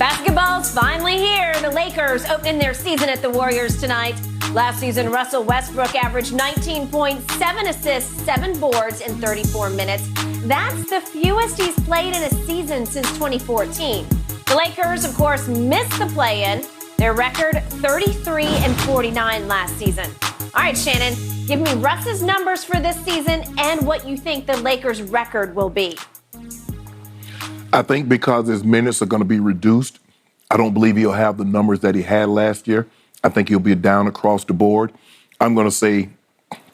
Basketball's finally here. The Lakers opening their season at the Warriors tonight. Last season, Russell Westbrook averaged 19 points, 7 assists, 7 boards in 34 minutes. That's the fewest he's played in a season since 2014. The Lakers, of course, missed the play-in. Their record, 33-49 last season. All right, Shannon, give me Russ's numbers for this season and what you think the Lakers' record will be. I think because his minutes are going to be reduced, I don't believe he'll have the numbers that he had last year. I think he'll be down across the board. I'm going to say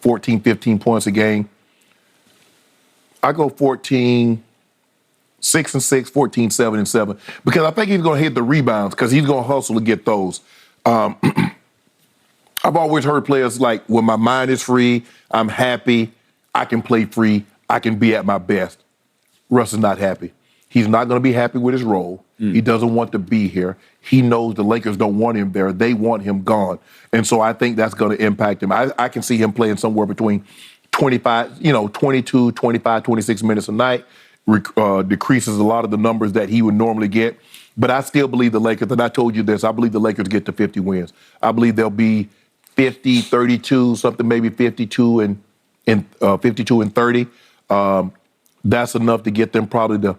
14, 15 points a game. I go 14, 6-6, 14, 7-7, because I think he's going to hit the rebounds because he's going to hustle to get those. I've always heard players like, when my mind is free, I'm happy, I can play free, I can be at my best. Russ is not happy. He's not going to be happy with his role. He doesn't want to be here. He knows the Lakers don't want him there. They want him gone. And so I think that's going to impact him. I can see him playing somewhere between 22, 25, 26 minutes a night. Decreases a lot of the numbers that he would normally get. But I still believe the Lakers, and I told you this, I believe the Lakers get to 50 wins. I believe they'll be 50, 32, something maybe 52 and 30. That's enough to get them probably the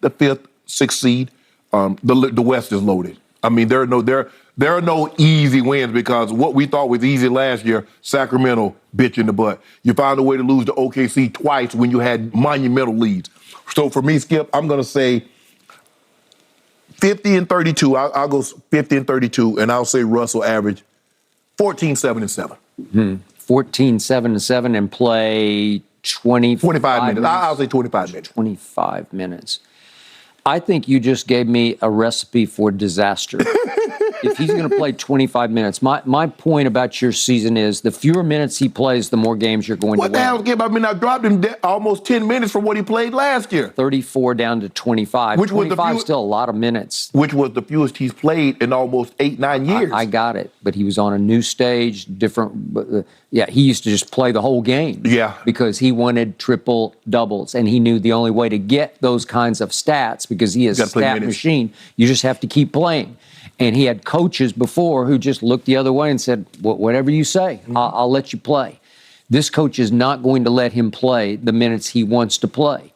5th, 6th seed. The West is loaded. I mean, there are no easy wins, because what we thought was easy last year, Sacramento bit you in the butt. You found a way to lose to OKC twice when you had monumental leads. So for me, Skip, I'm going to say 50-32. I'll go 50-32, and I'll say Russ will average 14, 7-7. 14, 7-7, and play 25 minutes. I'll say 25 minutes. 25 minutes. I think you just gave me a recipe for disaster. If he's going to play 25 minutes, my point about your season is the fewer minutes he plays, the more games you're going to win. What the hell, Skip? I mean, I dropped him almost 10 minutes from what he played last year. 34 down to 25. Which was 25 is still a lot of minutes. Which was the fewest he's played in almost 8, 9 years. I got it. But he was on a new stage, different. He used to just play the whole game. Yeah. Because he wanted triple doubles. And he knew the only way to get those kinds of stats, because he is a stat machine, you just have to keep playing. And he had coaches before who just looked the other way and said, whatever you say, I'll let you play. This coach is not going to let him play the minutes he wants to play.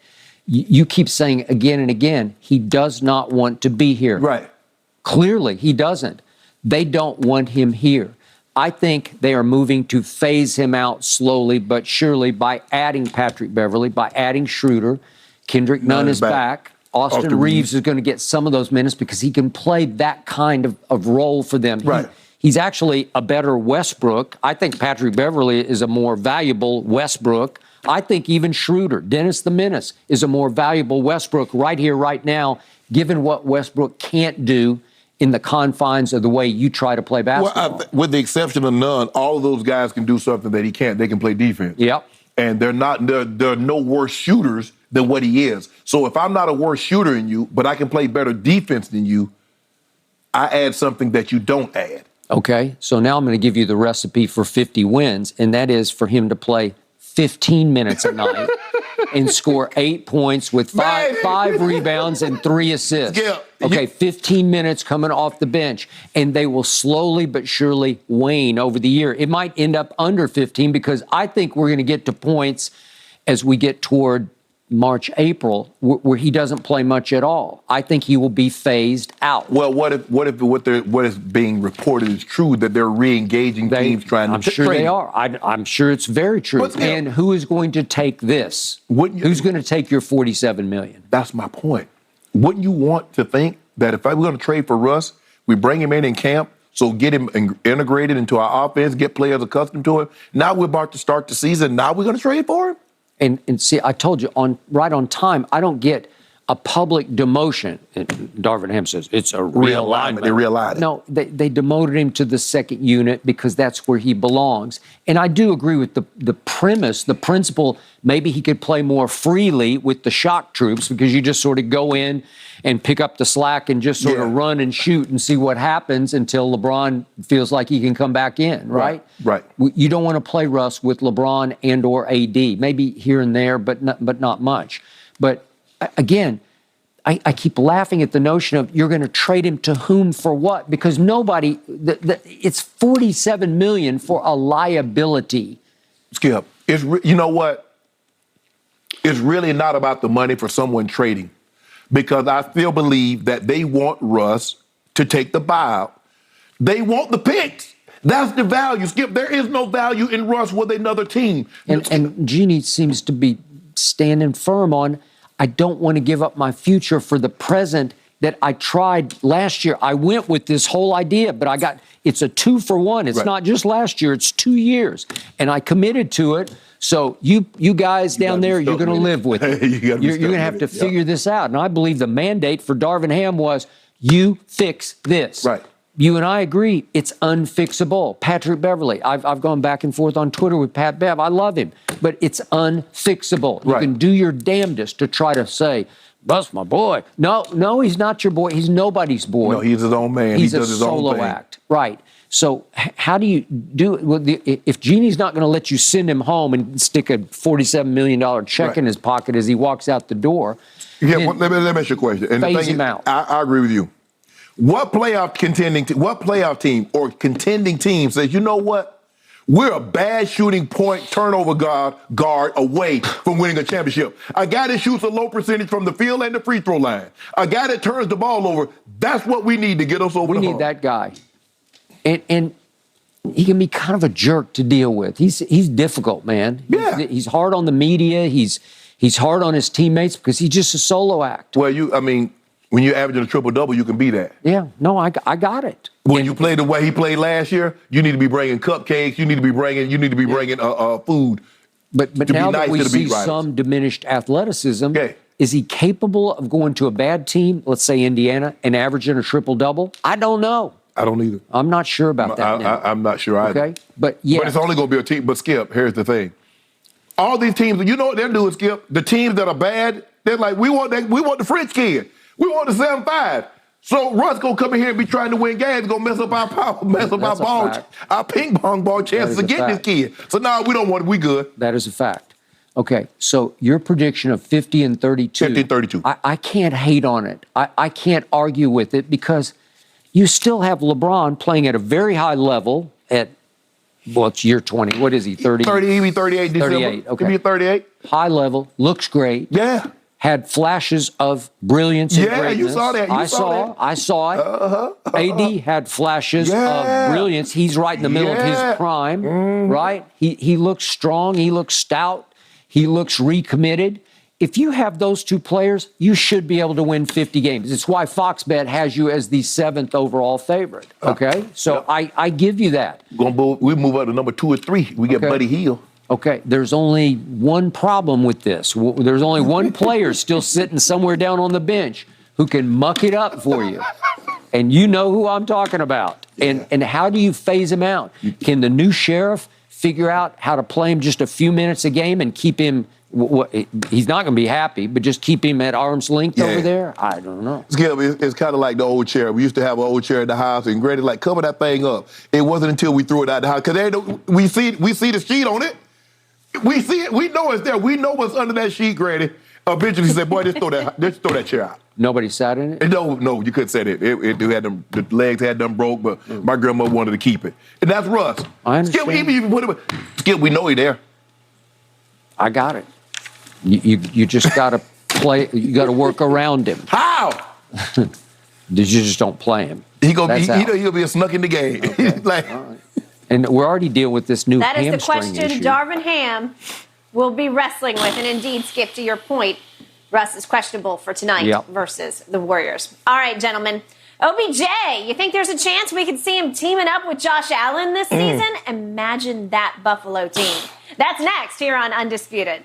You keep saying again and again, he does not want to be here. Right. Clearly, he doesn't. They don't want him here. I think they are moving to phase him out slowly but surely by adding Patrick Beverley, by adding Schroeder. Kendrick Nunn is back. Austin Reeves is going to get some of those minutes because he can play that kind of role for them. Right. He's actually a better Westbrook. I think Patrick Beverley is a more valuable Westbrook. I think even Schroeder, Dennis the Menace, is a more valuable Westbrook right here, right now, given what Westbrook can't do in the confines of the way you try to play basketball. Well, with the exception of Nunn, all of those guys can do something that he can't. They can play defense. Yep. And they're no worse shooters than what he is. So if I'm not a worse shooter than you, but I can play better defense than you, I add something that you don't add. Okay, so now I'm going to give you the recipe for 50 wins, and that is for him to play 15 minutes a night and score 8 points with five rebounds and 3 assists. Yeah. Okay, 15 minutes coming off the bench, and they will slowly but surely wane over the year. It might end up under 15, because I think we're going to get to points as we get toward March, April, where he doesn't play much at all. I think he will be phased out. Well, what if what is being reported is true, that they're re-engaging teams trying to I'm sure they are. I'm sure it's very true. And who is going to take this? Who's going to take your $47 million? That's my point. Wouldn't you want to think that if I were going to trade for Russ, we bring him in camp, so get him integrated into our offense, get players accustomed to it. Now we're about to start the season. Now we're going to trade for him? And see, I told you, right on time, I don't get a public demotion. Darvin Ham says it's a realignment. They realigned it. No, they demoted him to the second unit because that's where he belongs. And I do agree with the premise, the principle. Maybe he could play more freely with the shock troops because you just sort of go in and pick up the slack and just sort of run and shoot and see what happens until LeBron feels like he can come back in, right? Right. You don't want to play Russ with LeBron and or AD, maybe here and there, but not much. But again, I keep laughing at the notion of you're going to trade him to whom for what? Because nobody, it's $47 million for a liability. Skip, you know what? It's really not about the money for someone trading, because I still believe that they want Russ to take the buyout. They want the picks. That's the value, Skip. There is no value in Russ with another team. And Jeannie seems to be standing firm on, I don't want to give up my future for the present that I tried last year. I went with this whole idea, but it's a 2-for-1. It's not just last year, it's 2 years. And I committed to it. So you guys down there, you're going to live with it. You're going to have to figure this out. And I believe the mandate for Darvin Ham was, you fix this. Right. You and I agree, it's unfixable. Patrick Beverley, I've gone back and forth on Twitter with Pat Bev. I love him, but it's unfixable. You can do your damnedest to try to say, that's my boy. No, he's not your boy. He's nobody's boy. No, he's his own man. He's he does his own thing. Solo act. Right. So how do you do it? Well, if Jeannie's not going to let you send him home and stick a $47 million check in his pocket as he walks out the door. Yeah, let me ask you a question. And phase him out. I agree with you. What playoff team or contending team says, you know what? We're a bad shooting point turnover guard away from winning a championship. A guy that shoots a low percentage from the field and the free throw line. A guy that turns the ball over. That's what we need to get us over the hump. We need that guy. And he can be kind of a jerk to deal with. He's difficult, man. Yeah. He's hard on the media. He's hard on his teammates because he's just a solo act. Well, when you're averaging a triple-double, you can be that. Yeah, no, I got it. When you play the way he played last year, you need to be bringing cupcakes. You need to be bringing food. But now that we see some diminished athleticism, is he capable of going to a bad team, let's say Indiana, and averaging a triple-double? I don't know. I don't either. I'm not sure about that now. I'm not sure either. Okay, but it's only going to be a team. But Skip, here's the thing: all these teams, you know what they're doing, Skip? The teams that are bad, they're like, we want the French kid. We want the 7-5. So Russ gonna come in here and be trying to win games, gonna mess up our power, our ping pong ball chances of getting this kid. So now we don't want it. We good. That is a fact. Okay, so your prediction of 50 and 32. 50 and 32. I can't hate on it. I can't argue with it because you still have LeBron playing at a very high level at, well, it's year 20. What is he, 30? 30, he'll be 38 December. 38, okay. He'll be 38. High level, looks great. Yeah. Had flashes of brilliance and greatness. Yeah, you saw that. I saw it. AD had flashes of brilliance. He's right in the middle of his prime, right? He looks strong. He looks stout. He looks recommitted. If you have those two players, you should be able to win 50 games. It's why Fox Bet has you as the 7th overall favorite, okay? So I give you that. We move up to number 2 or 3. We get Buddy Hield. Okay, there's only one problem with this. There's only one player still sitting somewhere down on the bench who can muck it up for you. And you know who I'm talking about. And how do you phase him out? Can the new sheriff figure out how to play him just a few minutes a game and keep him, he's not going to be happy, but just keep him at arm's length over there? I don't know. It's kind of like the old chair. We used to have an old chair in the house, and Grady like, cover that thing up. It wasn't until we threw it out the house, because we see the sheet on it. We see it. We know it's there. We know what's under that sheet, Grady. Eventually, he said, "Boy, just throw that chair out." Nobody sat in it. No, you couldn't sit it. It had them. The legs had them broke, but my grandma wanted to keep it, and that's Russ. I understand. Skip, even put it. Skip, we know he there. I got it. You just got to play. You got to work around him. How? You just don't play him. He'll be a snuck in the game. Okay. And we're already dealing with this new hamstring issue. That is the question Darvin Ham will be wrestling with. And indeed, Skip, to your point, Russ is questionable for tonight versus the Warriors. All right, gentlemen. OBJ, you think there's a chance we could see him teaming up with Josh Allen this season? Imagine that Buffalo team. That's next here on Undisputed.